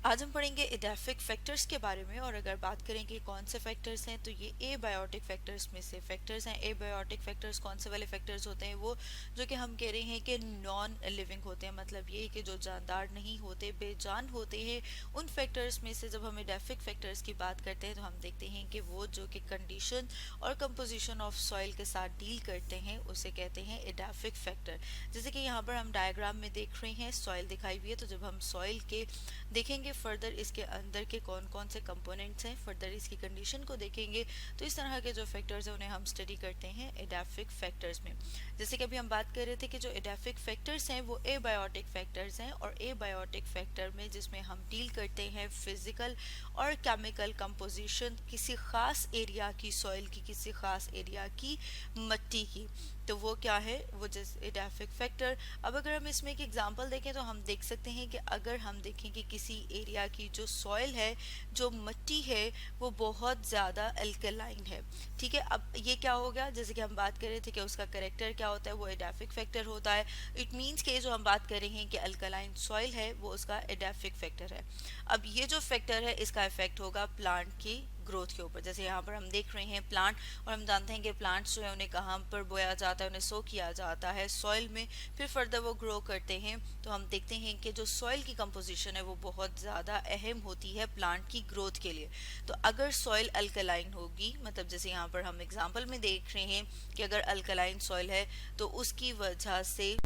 आज हम पढ़ेंगे एडेफिक फैक्टर्स के बारे में। और अगर बात करें कि कौन से फैक्टर्स हैं तो ये एबायोटिक फैक्टर्स में से फैक्टर्स हैं। एबायोटिक फैक्टर्स कौन से वाले फैक्टर्स होते हैं? वो जो कि हम कह रहे हैं कि नॉन लिविंग होते हैं, मतलब ये कि जो जानदार नहीं होते, बेजान होते हैं। उन फैक्टर्स में से जब हम एडेफिक फैक्टर्स की बात करते हैं तो हम देखते हैं कि वो जो कि कंडीशन और कंपोजिशन ऑफ सॉइल के साथ डील करते हैं उसे कहते हैं एडेफिक फैक्टर। जैसे कि यहाँ पर हम डायग्राम में देख रहे हैं, सॉइल दिखाई हुई है। तो जब हम सॉइल के देखेंगे फर्दर इसके अंदर के कौन कौन से कंपोनेंट्स हैं, फर्दर इसकी कंडीशन को देखेंगे, तो इस तरह के जो फैक्टर्स हैं उन्हें हम स्टडी करते हैं एडेफिक फैक्टर्स में। जैसे कि अभी हम बात कर रहे थे कि जो एडेफिक फैक्टर्स हैं वो एबायोटिक फैक्टर्स हैं, और एबायोटिक फैक्टर में जिसमें हम डील करते हैं फिजिकल और केमिकल कंपोजिशन किसी खास एरिया की, सॉइल की, किसी खास एरिया की, मिट्टी की, तो वो क्या है, वो जैसे एडेफिक फैक्टर। अब अगर हम इसमें एक एग्जांपल देखें तो हम देख सकते हैं कि अगर हम देखें कि किसी एरिया की जो सॉइल है, जो मिट्टी है, वो बहुत ज़्यादा अल्कलाइन है। ठीक है, अब ये क्या हो गया, जैसे कि हम बात कर रहे थे कि उसका करेक्टर क्या होता है, वो एडेफिक फैक्टर होता है। इट मीन्स कि जो हम बात कर रहे हैं कि अल्कलाइन सॉइल है वो उसका एडेफिक फैक्टर है। अब ये जो फैक्टर है इसका इफेक्ट होगा प्लांट की ग्रोथ के ऊपर। जैसे यहाँ पर हम देख रहे हैं प्लांट, और हम जानते हैं कि प्लांट्स जो है उन्हें कहाँ पर बोया जाता है, उन्हें सो किया जाता है सॉइल में, फिर फर्दर वो ग्रो करते हैं। तो हम देखते हैं कि जो सॉइल की कंपोजिशन है वो बहुत ज़्यादा अहम होती है प्लांट की ग्रोथ के लिए। तो अगर सॉइल अल्कलाइन होगी, मतलब जैसे यहाँ पर हम एग्जाम्पल में देख रहे हैं कि अगर अल्कलाइन सॉइल है तो उसकी वजह से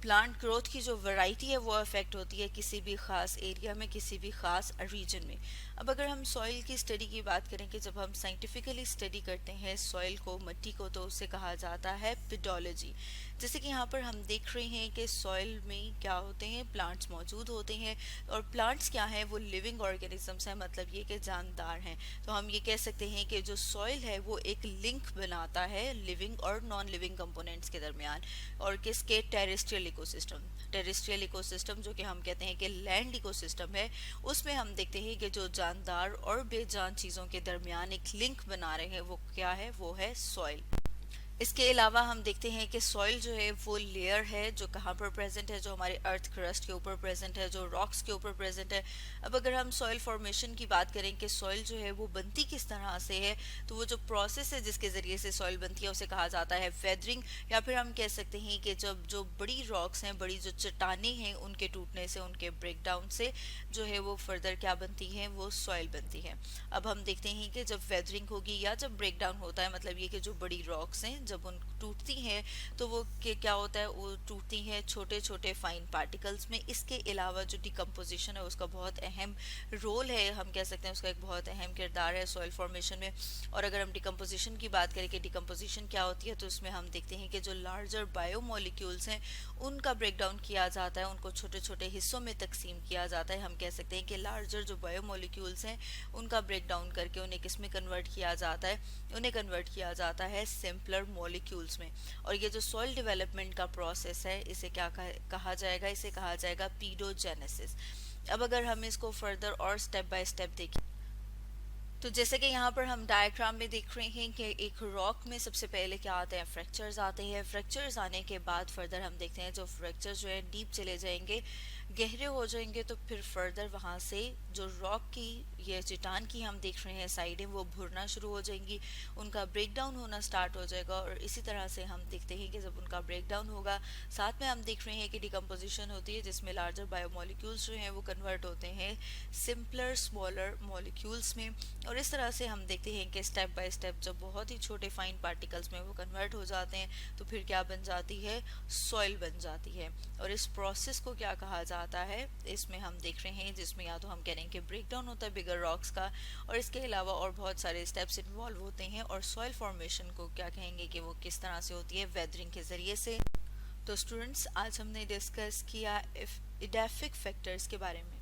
प्लांट ग्रोथ की जो वैरायटी है वो अफेक्ट होती है किसी भी खास एरिया में, किसी भी खास रीजन में। अब अगर हम सॉइल की स्टडी की बात करें कि जब हम साइंटिफिकली स्टडी करते हैं सॉइल को, मिट्टी को, तो उसे कहा जाता है पेडोलॉजी। जैसे कि यहाँ पर हम देख रहे हैं कि सॉइल में क्या होते हैं, प्लांट्स मौजूद होते हैं। और प्लांट्स क्या हैं, वो लिविंग ऑर्गेनिजम्स हैं, मतलब ये कि जानदार हैं। तो हम ये कह सकते हैं कि जो सॉइल है वो एक लिंक बनाता है लिविंग और नॉन लिविंग कंपोनेंट्स के दरमियान। और किसके? Terrestrial ecosystem. टेरेस्ट्रियल इकोसिस्टम जो कि हम कहते हैं कि लैंड इकोसिस्टम है, उसमें हम देखते हैं कि जो जानदार और बेजान चीज़ों के दरमियान एक लिंक बना रहे हैं वो क्या है, वो है सॉइल। इसके अलावा हम देखते हैं कि सॉइल जो है वो लेयर है जो कहाँ पर प्रेजेंट है, जो हमारे अर्थ क्रस्ट के ऊपर प्रेजेंट है, जो रॉक्स के ऊपर प्रेजेंट है। अब अगर हम सॉइल फॉर्मेशन की बात करें कि सॉइल जो है वो बनती किस तरह से है, तो वो जो प्रोसेस है जिसके ज़रिए से सॉइल बनती है उसे कहा जाता है वेदरिंग। या फिर हम कह सकते हैं कि जब जो बड़ी रॉक्स हैं, बड़ी जो चट्टानें हैं, उनके टूटने से, उनके ब्रेक डाउन से जो है वो फर्दर क्या बनती है, वो सॉइल बनती है। अब हम देखते हैं कि जब वेदरिंग होगी या जब ब्रेक डाउन होता है, मतलब ये कि जो बड़ी रॉक्स हैं जब उन टूटती हैं तो वो क्या होता है, वो टूटती हैं छोटे छोटे फाइन पार्टिकल्स में। इसके अलावा जो डिकम्पोजिशन है उसका बहुत अहम रोल है, हम कह सकते हैं उसका एक बहुत अहम किरदार है सॉइल फॉर्मेशन में। और अगर हम डिकम्पोजिशन की बात करें कि डिकम्पोजिशन क्या होती है, तो उसमें हम देखते हैं कि जो लार्जर बायोमोलिक्यूल्स हैं उनका ब्रेक डाउन किया जाता है, उनको छोटे छोटे हिस्सों में तकसीम किया जाता है। हम कह सकते हैं कि लार्जर जो बायोमोलिक्यूल्स हैं उनका ब्रेक डाउन करके उन्हें किस में कन्वर्ट किया जाता है, उन्हें कन्वर्ट किया जाता है सिंपलर मॉलिक्यूल्स में। और ये जो सॉइल डेवलपमेंट का प्रोसेस है इसे क्या कहा जाएगा, इसे कहा जाएगा पीडोजेनेसिस। अब अगर हम इसको फर्दर और स्टेप बाय स्टेप देखें तो जैसे कि यहाँ पर हम डायग्राम में देख रहे हैं कि एक रॉक में सबसे पहले क्या आते हैं, फ्रैक्चर्स आते हैं। फ्रैक्चर्स आने के बाद फर्दर हम देखते हैं जो फ्रैक्चर्स जो है डीप चले जाएंगे, गहरे हो जाएंगे, तो फिर फर्दर वहाँ से जो रॉक की, ये चट्टान की हम देख रहे हैं साइडें, वो भुरना शुरू हो जाएंगी, उनका ब्रेक डाउन होना स्टार्ट हो जाएगा। और इसी तरह से हम देखते हैं कि जब उनका ब्रेक डाउन होगा, साथ में हम देख रहे हैं कि डिकम्पोजिशन होती है जिसमें लार्जर बायोमोलिक्यूल्स जो हैं वो कन्वर्ट होते हैं सिंपलर स्मॉलर मॉलिक्यूल्स में। और इस तरह से हम देखते हैं कि स्टेप बाय स्टेप जब बहुत ही छोटे फाइन पार्टिकल्स में वो कन्वर्ट हो जाते हैं तो फिर क्या बन जाती है, सॉइल बन जाती है। और इस प्रोसेस को क्या कहा जाता है, इसमें हम देख रहे हैं जिसमें या तो हम कह रहे हैं कि ब्रेक डाउन होता है बिगर रॉक्स का, और इसके अलावा और बहुत सारे स्टेप्स इन्वॉल्व होते हैं। और सॉइल फॉर्मेशन को क्या कहेंगे कि वो किस तरह से होती है, वेदरिंग के जरिए से। तो स्टूडेंट्स, आज हमने डिस्कस किया एडेफिक फैक्टर्स के बारे में।